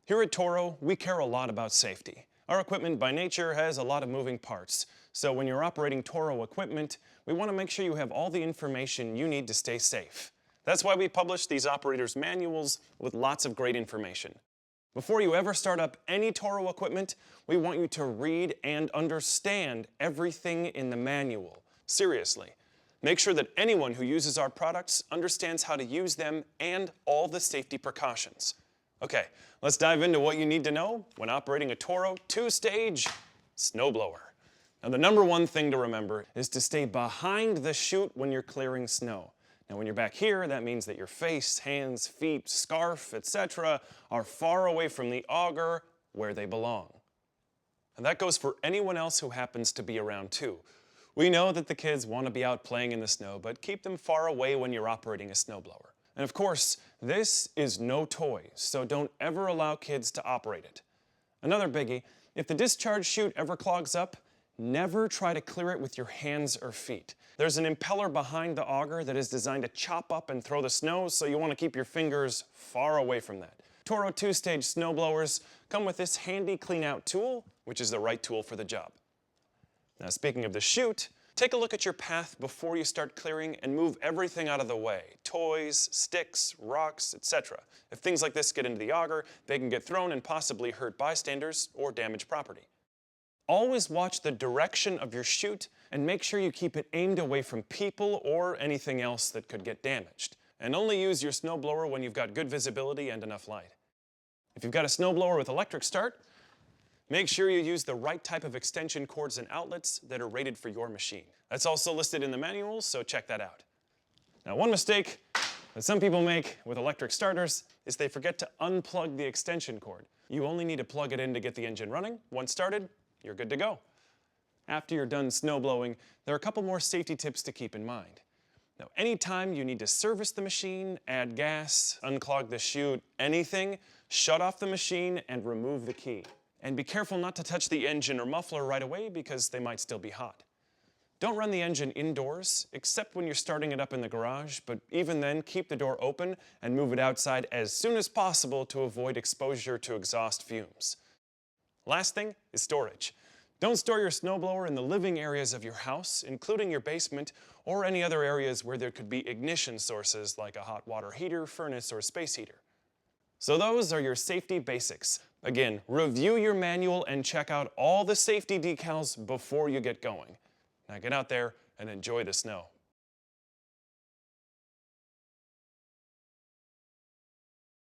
Here at Toro, we care a lot about safety. Our equipment by nature has a lot of moving parts, so when you're operating Toro equipment, we want to make sure you have all the information you need to stay safe. That's why we publish these operators' manuals with lots of great information. Before you ever start up any Toro equipment, we want you to read and understand everything in the manual. Seriously. Make sure that anyone who uses our products understands how to use them and all the safety precautions. Okay, let's dive into what you need to know when operating a Toro 2-stage snowblower. Now, the number one thing to remember is to stay behind the chute when you're clearing snow. Now, when you're back here, that means that your face, hands, feet, scarf, etc. are far away from the auger where they belong. And that goes for anyone else who happens to be around too. We know that the kids want to be out playing in the snow, but keep them far away when you're operating a snowblower. And of course, this is no toy, so don't ever allow kids to operate it. Another biggie, if the discharge chute ever clogs up, never try to clear it with your hands or feet. There's an impeller behind the auger that is designed to chop up and throw the snow, so you want to keep your fingers far away from that. Toro 2-stage snowblowers come with this handy clean-out tool, which is the right tool for the job. Now, speaking of the chute, take a look at your path before you start clearing and move everything out of the way. Toys, sticks, rocks, etc. If things like this get into the auger, they can get thrown and possibly hurt bystanders or damage property. Always watch the direction of your chute and make sure you keep it aimed away from people or anything else that could get damaged. And only use your snowblower when you've got good visibility and enough light. If you've got a snowblower with electric start, make sure you use the right type of extension cords and outlets that are rated for your machine. That's also listed in the manuals, so check that out. Now, one mistake that some people make with electric starters is they forget to unplug the extension cord. You only need to plug it in to get the engine running. Once started, you're good to go. After you're done snowblowing, there are a couple more safety tips to keep in mind. Now, anytime you need to service the machine, add gas, unclog the chute, anything, shut off the machine and remove the key. And be careful not to touch the engine or muffler right away because they might still be hot. Don't run the engine indoors, except when you're starting it up in the garage, but even then, keep the door open and move it outside as soon as possible to avoid exposure to exhaust fumes. Last thing is storage. Don't store your snowblower in the living areas of your house, including your basement, or any other areas where there could be ignition sources like a hot water heater, furnace, or space heater. So those are your safety basics. Again, review your manual and check out all the safety decals before you get going. Now get out there and enjoy the snow.